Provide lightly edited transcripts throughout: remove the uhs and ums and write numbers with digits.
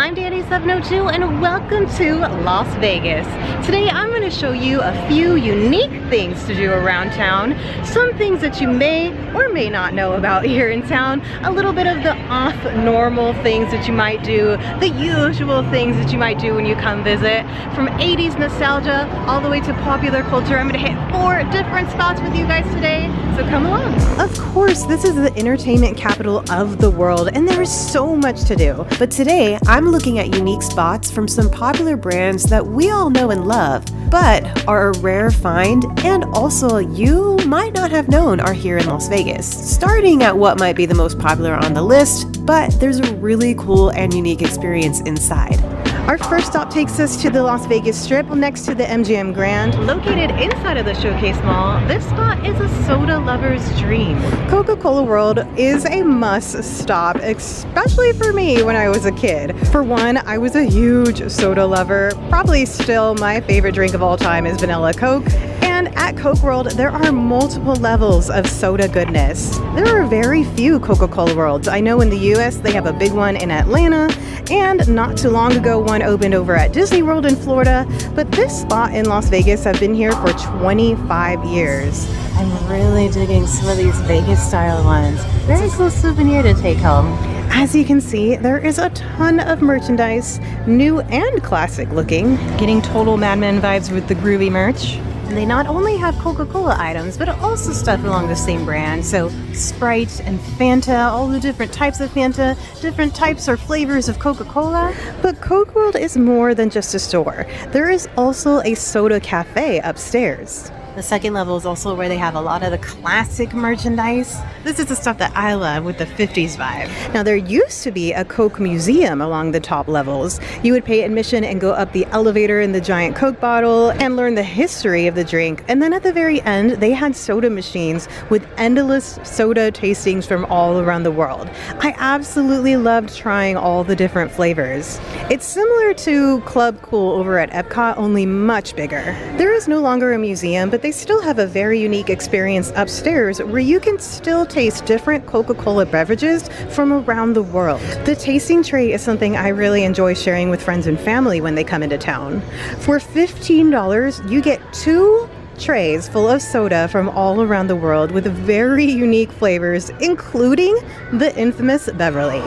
I'm Danny702 and welcome to Las Vegas. Today I'm going to show you a few unique things to do around town, some things that you may or may not know about here in town, a little bit of the off-normal things that you might do, the usual things that you might do when you come visit, from 80s nostalgia all the way to popular culture. I'm going to hit 4 different spots with you guys today, so come along. Of course, this is the entertainment capital of the world and there is so much to do. But today, I'm looking at unique spots from some popular brands that we all know and love, but are a rare find and also you might not have known are here in Las Vegas. Starting at what might be the most popular on the list, but there's a really cool and unique experience inside. Our first stop takes us to the Las Vegas Strip next to the MGM Grand. Located inside of the Showcase Mall, this spot is a soda lover's dream. Coca-Cola World is a must stop, especially for me when I was a kid. For one, I was a huge soda lover. Probably still my favorite drink of all time is vanilla Coke. And at Coke World, there are multiple levels of soda goodness. There are very few Coca-Cola Worlds. I know in the US they have a big one in Atlanta, and not too long ago one opened over at Disney World in Florida, but this spot in Las Vegas have been here for 25 years. I'm really digging some of these Vegas style ones. Very cool souvenir to take home. As you can see, there is a ton of merchandise, new and classic looking, getting total Mad Men vibes with the groovy merch. They not only have Coca-Cola items, but also stuff along the same brand. So Sprite and Fanta, all the different types of Fanta, different types or flavors of Coca-Cola. But Coke World is more than just a store. There is also a soda cafe upstairs. The second level is also where they have a lot of the classic merchandise. This is the stuff that I love with the 50s vibe. Now there used to be a Coke museum along the top levels. You would pay admission and go up the elevator in the giant Coke bottle and learn the history of the drink. And then at the very end, they had soda machines with endless soda tastings from all around the world. I absolutely loved trying all the different flavors. It's similar to Club Cool over at Epcot, only much bigger. There is no longer a museum, but they still have a very unique experience upstairs where you can still taste different Coca-Cola beverages from around the world. The tasting tray is something I really enjoy sharing with friends and family when they come into town. For $15, you get 2 trays full of soda from all around the world with very unique flavors, including the infamous Beverly.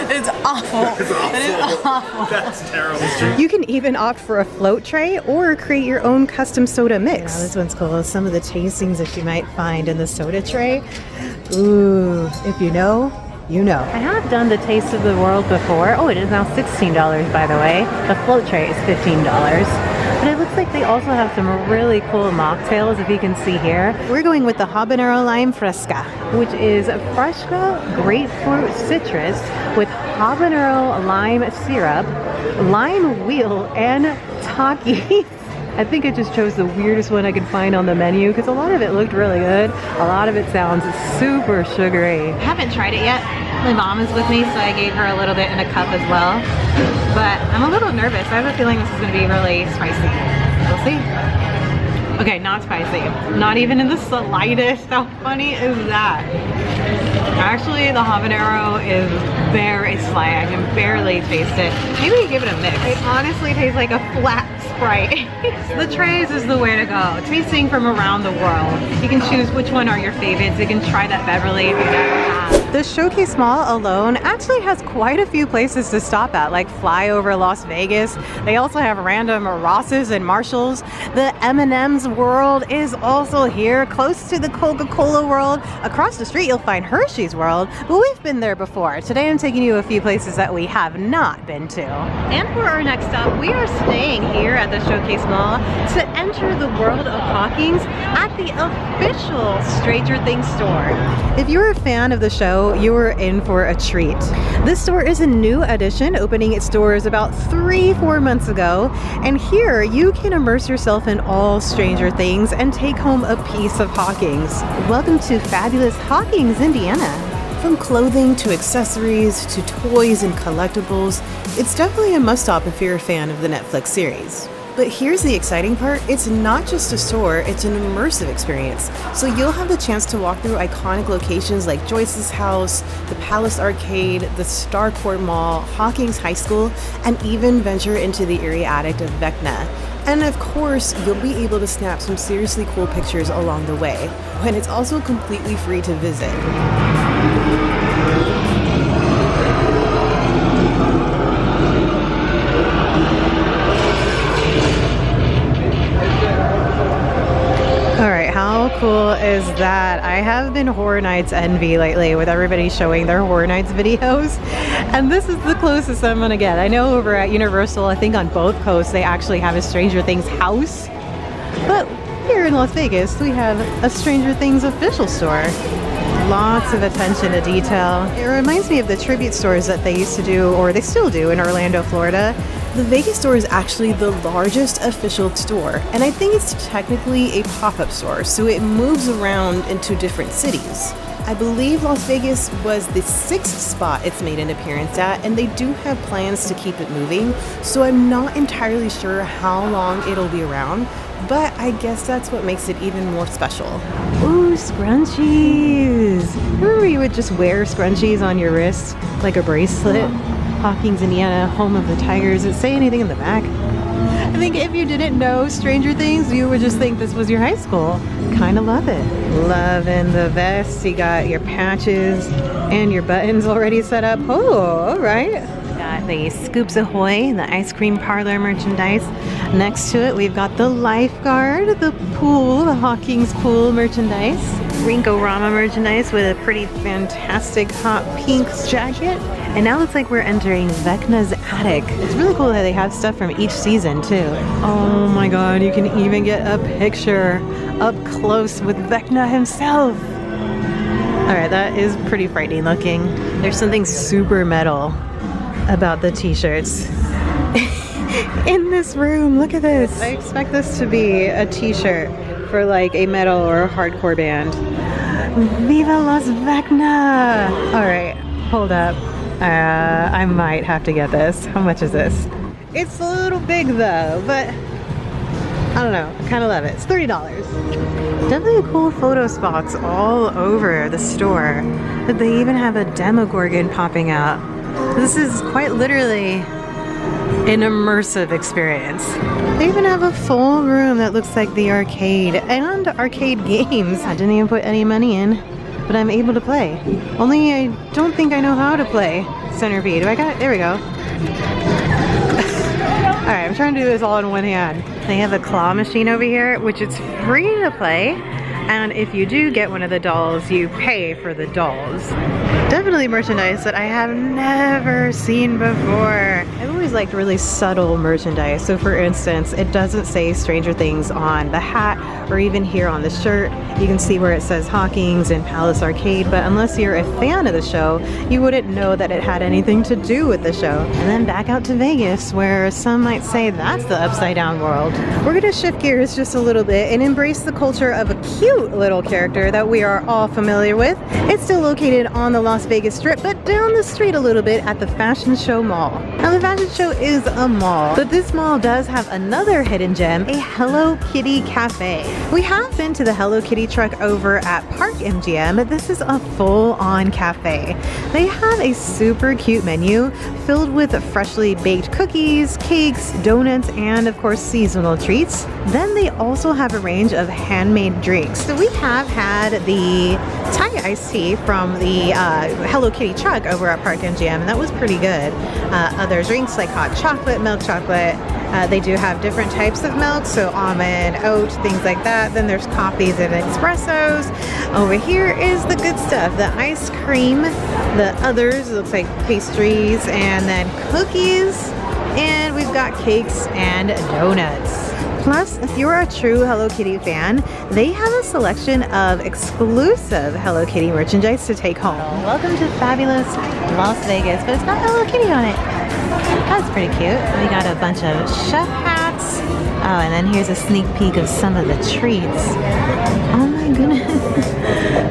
It's awful. That's awful. It is awful. That's terrible. You can even opt for a float tray or create your own custom soda mix. Yeah, this one's cool. Some of the tastings that you might find in the soda tray. Ooh, if you know, you know. I have done the Taste of the World before. Oh, it is now $16, by the way. The float tray is $15. But it looks like they also have some really cool mocktails, if you can see here. We're going with the Habanero Lime Fresca, Which is a Fresca grapefruit citrus with habanero lime syrup, lime wheel, and Takis. I think I just chose the weirdest one I could find on the menu because a lot of it looked really good. A lot of it sounds super sugary. I haven't tried it yet. My mom is with me, so I gave her a little bit in a cup as well. But I'm a little nervous. I have a feeling this is going to be really spicy. We'll see. Okay, not spicy. Not even in the slightest. How funny is that? Actually, the habanero is very slight. I can barely taste it. Maybe give it a mix. It honestly tastes like a flat Sprite. The trays is the way to go. Tasting from around the world. You can choose which one are your favorites. You can try that Beverly if you never have. The Showcase Mall alone actually has quite a few places to stop at, like Flyover Las Vegas. They also have random Ross's and Marshalls. The M&M's World is also here, close to the Coca-Cola World. Across the street you'll find Hershey's World, but we've been there before. Today I'm taking you a few places that we have not been to. And for our next stop, we are staying here at the Showcase Mall to enter the world of Hawkins at the official Stranger Things store. If you're a fan of the show, you are in for a treat. This store is a new addition, opening its doors about 3-4 months ago, and here you can immerse yourself in all Stranger Things and take home a piece of Hawkins. Welcome to fabulous Hawkins, Indiana. From clothing to accessories to toys and collectibles, it's definitely a must-stop if you're a fan of the Netflix series. But here's the exciting part, it's not just a store, it's an immersive experience. So you'll have the chance to walk through iconic locations like Joyce's house, the Palace Arcade, the Starcourt Mall, Hawkins High School, and even venture into the eerie attic of Vecna. And of course, you'll be able to snap some seriously cool pictures along the way, when it's also completely free to visit. All right, how cool is that? I have been Horror Nights envy lately with everybody showing their Horror Nights videos, and this is the closest I'm gonna get. I know over at Universal, I think on both coasts, they actually have a Stranger Things house, but here in Las Vegas, we have a Stranger Things official store. Lots of attention to detail. It reminds me of the tribute stores that they used to do, or they still do, in Orlando, Florida. The Vegas store is actually the largest official store, and I think it's technically a pop-up store, so it moves around into different cities. I believe Las Vegas was the 6th spot it's made an appearance at, and they do have plans to keep it moving, so I'm not entirely sure how long it'll be around, but I guess that's what makes it even more special. Ooh, scrunchies! Remember you would just wear scrunchies on your wrist, like a bracelet? Hawkins, Indiana, home of the Tigers. Does it say anything in the back? I think if you didn't know Stranger Things, you would just think this was your high school. Kinda love it. Loving the vest. You got your patches and your buttons already set up. Oh, all right. Got the Scoops Ahoy, the ice cream parlor merchandise. Next to it, we've got the lifeguard, the pool, the Hawkins pool merchandise. Rinko-Rama merchandise with a pretty fantastic hot pink jacket. And now looks like we're entering Vecna's attic. It's really cool that they have stuff from each season too. Oh my god, you can even get a picture up close with Vecna himself. Alright, that is pretty frightening looking. There's something super metal about the t-shirts. In this room, look at this. I expect this to be a t-shirt for like a metal or a hardcore band. Viva Las Vecna! Alright, hold up. I might have to get this. How much is this? It's a little big though, but I don't know. I kind of love it. It's $30. Definitely cool photo spots all over the store. But they even have a Demogorgon popping out. This is quite literally an immersive experience. They even have a full room that looks like the arcade and arcade games. I didn't even put any money in, but I'm able to play. Only I don't think I know how to play Centipede. Do I got it? There we go. Alright, I'm trying to do this all in one hand. They have a claw machine over here, which is free to play. And if you do get one of the dolls, you pay for the dolls. Definitely merchandise that I have never seen before. I've always liked really subtle merchandise. So for instance, it doesn't say Stranger Things on the hat or even here on the shirt. You can see where it says Hawkins and Palace Arcade, but unless you're a fan of the show, you wouldn't know that it had anything to do with the show. And then back out to Vegas, where some might say that's the upside down world. We're gonna shift gears just a little bit and embrace the culture of a cute little character that we are all familiar with. It's still located on the Las Vegas Strip, but down the street a little bit at the Fashion Show Mall. Now the Fashion Show is a mall, but this mall does have another hidden gem, a Hello Kitty cafe. We have been to the Hello Kitty truck over at Park MGM, but this is a full-on cafe. They have a super cute menu filled with freshly baked cookies, cakes, donuts, and of course seasonal treats. Then they also have a range of handmade drinks. So we have had the Thai iced tea from the Hello Kitty truck over at Park MGM, and that was pretty good. Other drinks like hot chocolate, milk chocolate. They do have different types of milk, so almond, oat, things like that. Then there's coffees and espressos. Over here is the good stuff, the ice cream, the others, it looks like pastries, and then cookies, and we've got cakes and donuts. Plus, if you're a true Hello Kitty fan, they have a selection of exclusive Hello Kitty merchandise to take home. Welcome to fabulous Las Vegas, but it's got Hello Kitty on it. That's pretty cute. We got a bunch of chef hats, Oh, and then here's a sneak peek of some of the treats. Oh my goodness.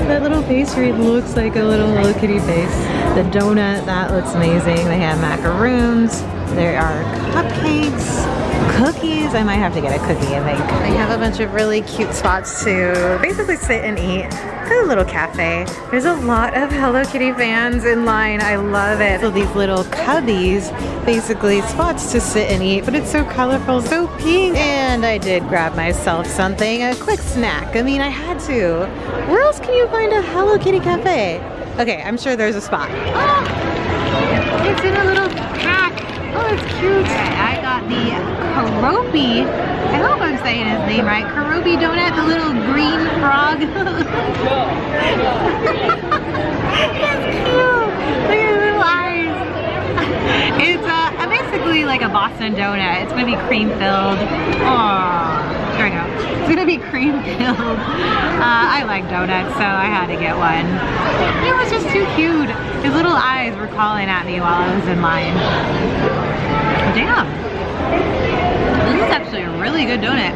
That little pastry looks like a little Hello Kitty face. The donut, that looks amazing. They have macaroons. There are cupcakes. Cookies. I might have to get a cookie, I think. They have a bunch of really cute spots to basically sit and eat. A little cafe. There's a lot of Hello Kitty fans in line. I love it. So these little cubbies, basically spots to sit and eat, but it's so colorful, so pink. And I did grab myself something, a quick snack. I mean, I had to. Where else can you find a Hello Kitty cafe? Okay, I'm sure there's a spot. Oh, it's in a little pack. Oh, it's cute. I got the Karopi. I hope I'm saying his name right. Karopi donut, the little green frog. It's cute. Look at his little eyes. It's basically like a Boston donut. It's gonna be cream filled. Oh, there we go. It's gonna be cream filled. I like donuts, so I had to get one. It was just too cute. His little eyes were calling at me while I was in line. Damn. This is actually a really good donut.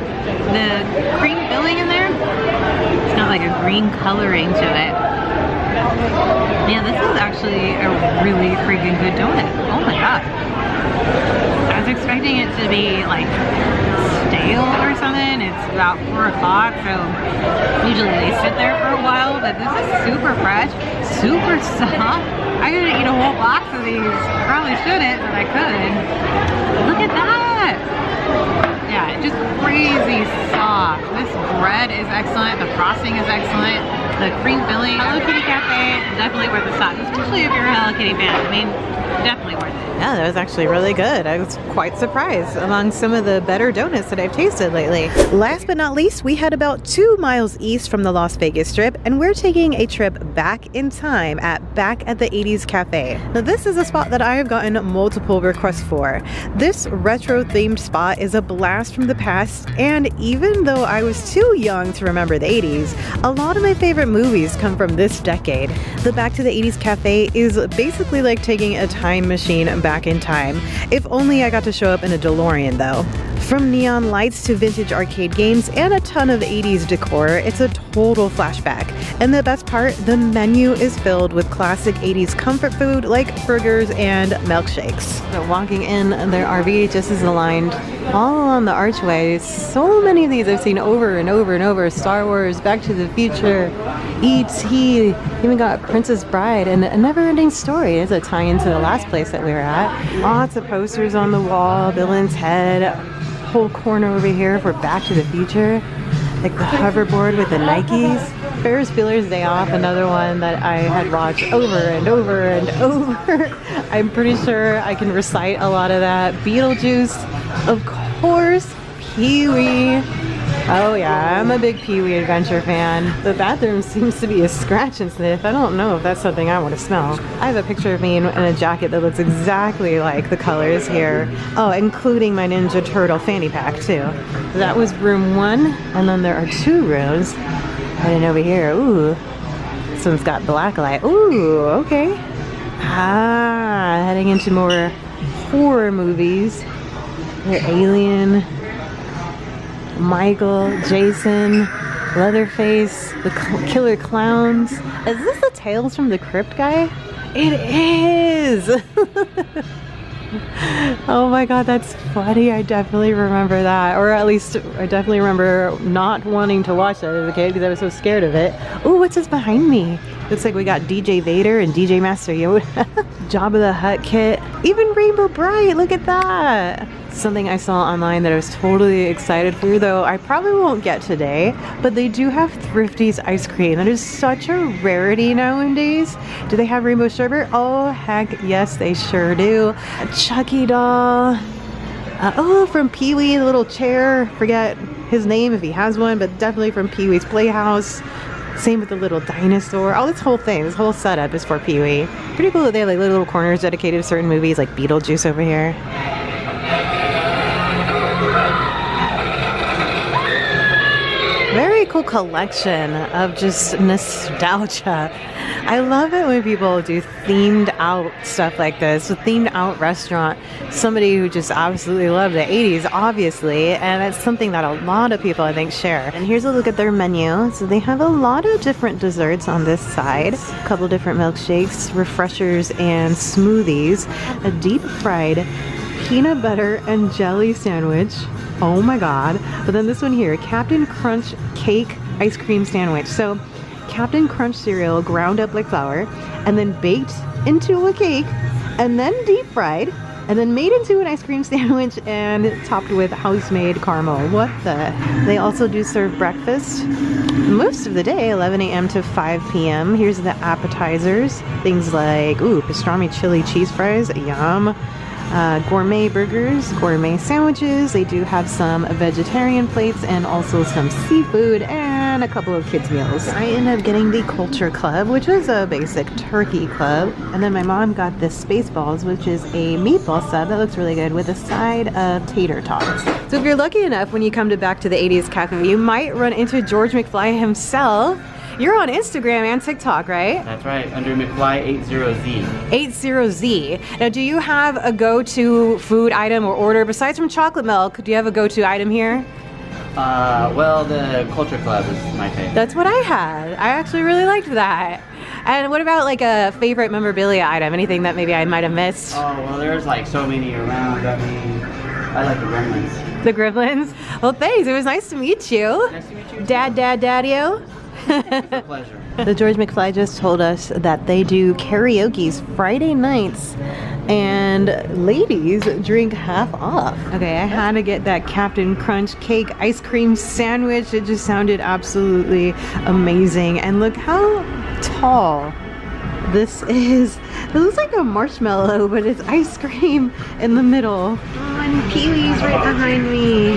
The cream filling in there, it's got like a green coloring to it. Yeah, this is actually a really freaking good donut. Oh my god. I was expecting it to be like stale or something. It's about 4 o'clock, so usually they sit there for a while, but this is super fresh, super soft. I could eat a whole box of these. Probably shouldn't, but I could. Look at that! Yeah, just crazy soft. This bread is excellent. The frosting is excellent. The cream filling. Hello Kitty Cafe, definitely worth a stop, especially if you're a Hello Kitty fan. I mean, definitely worth it. Yeah, that was actually really good. I was quite surprised among some of the better donuts that I've tasted lately. Last but not least, we head about 2 miles east from the Las Vegas Strip, and we're taking a trip back in time back at the 80's Cafe. Now, this is a spot that I have gotten multiple requests for. This retro-themed spot is a blast from the past, and even though I was too young to remember the 80's, a lot of my favorite movies come from this decade. The Back to the 80's Cafe is basically like taking a time machine back in time. If only I got to show up in a DeLorean though. From neon lights to vintage arcade games and a ton of 80's decor, it's a total flashback. And the best part, the menu is filled with classic 80's comfort food like burgers and milkshakes. So walking in, there are VHSs aligned all along the archway. So many of these I've seen over and over and over. Star Wars, Back to the Future, E.T., even got Princess Bride, and A Never-Ending Story is a tie-in to the last place that we were at. Lots of posters on the wall, Bill and Ted. Whole corner over here for Back to the Future, like the hoverboard with the Nikes. Ferris Bueller's Day Off, another one that I had watched over and over and over. I'm pretty sure I can recite a lot of that. Beetlejuice, of course, Pee-wee. Oh yeah, I'm a big Pee-wee Adventure fan. The bathroom seems to be a scratch and sniff. I don't know if that's something I want to smell. I have a picture of me in a jacket that looks exactly like the colors here. Oh, including my Ninja Turtle fanny pack too. That was room 1, and then there are 2 rooms. Right in over here. Ooh, this one's got black light. Ooh, okay. Ah, heading into more horror movies. They're Alien, Michael, Jason, Leatherface, the Killer Clowns. Is this the Tales from the Crypt guy? It is! Oh my god, that's funny. I definitely remember that. Or at least I definitely remember not wanting to watch that as a kid because I was so scared of it. Oh, what's this behind me? Looks like we got DJ Vader and DJ Master Yoda. Jabba the Hutt kit. Even Rainbow Bright, look at that. Something I saw online that I was totally excited for, though I probably won't get today, but they do have Thrifty's ice cream. That is such a rarity nowadays. Do they have rainbow sherbet? Oh, heck yes, they sure do. A Chucky doll. Oh, from Pee-wee, the little chair. Forget his name if he has one, but definitely from Pee-wee's Playhouse. Same with the little dinosaur. Oh, this whole thing, this whole setup is for Pee-wee. Pretty cool that they have like little corners dedicated to certain movies, like Beetlejuice over here. Very cool whole collection of just nostalgia. I love it when people do themed out stuff like this, a themed out restaurant. Somebody who just absolutely loved the 80s, obviously, and it's something that a lot of people I think share. And here's a look at their menu. So they have a lot of different desserts on this side, a couple different milkshakes, refreshers, and smoothies, a deep fried peanut butter and jelly sandwich. Oh my god. But then this one here, Captain Crunch cake ice cream sandwich. So Captain Crunch cereal ground up like flour and then baked into a cake and then deep fried and then made into an ice cream sandwich and topped with house-made caramel. What the? They also do serve breakfast most of the day, 11 a.m. to 5 p.m. Here's the appetizers. Things like, ooh, pastrami chili cheese fries, yum. Gourmet burgers, gourmet sandwiches. They do have some vegetarian plates and also some seafood and a couple of kids meals. I ended up getting the Culture Club, which is a basic turkey club. And then my mom got this Spaceballs, which is a meatball sub that looks really good with a side of tater tots. So if you're lucky enough when you come back to the 80s Cafe, you might run into George McFly himself. You're on Instagram and TikTok, right? That's right, under McFly80Z. 80Z. Now, do you have a go-to food item or order besides from chocolate milk? Do you have a go-to item here? Well, the Culture Club is my favorite. That's what I had. I actually really liked that. And what about like a favorite memorabilia item? Anything that maybe I might have missed? Oh, well, there's like so many around. I mean, I like the Gremlins. The Gremlins? Well, thanks. It was nice to meet you. Nice to meet you. Daddy-o. It's a pleasure. The George McFly just told us that they do karaoke's Friday nights and ladies drink half off. Okay, I had to get that Captain Crunch cake ice cream sandwich. It just sounded absolutely amazing. And look how tall this is. It looks like a marshmallow, but it's ice cream in the middle. Oh, and Pee-wee's right behind me.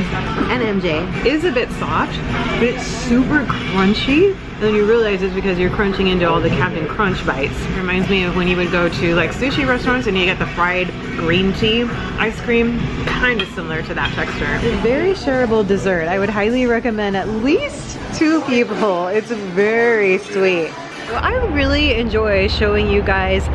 And MJ. It is a bit soft, but it's super crunchy. And then you realize it's because you're crunching into all the Captain Crunch bites. It reminds me of when you would go to like sushi restaurants and you get the fried green tea ice cream. Kind of similar to that texture. It's a very shareable dessert. I would highly recommend at least 2 people. It's very sweet. Well, I really enjoy showing you guys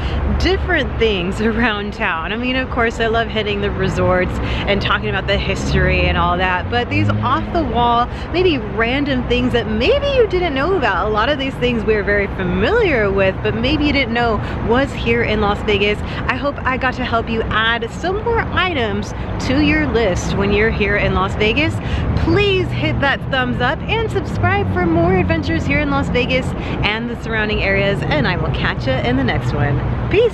different things around town. I mean, of course, I love hitting the resorts and talking about the history and all that, but these off-the-wall, maybe random things that maybe you didn't know about. A lot of these things we're very familiar with, but maybe you didn't know was here in Las Vegas. I hope I got to help you add some more items to your list when you're here in Las Vegas. Please hit that thumbs up and subscribe for more adventures here in Las Vegas and the surrounding areas, and I will catch you in the next one. Peace!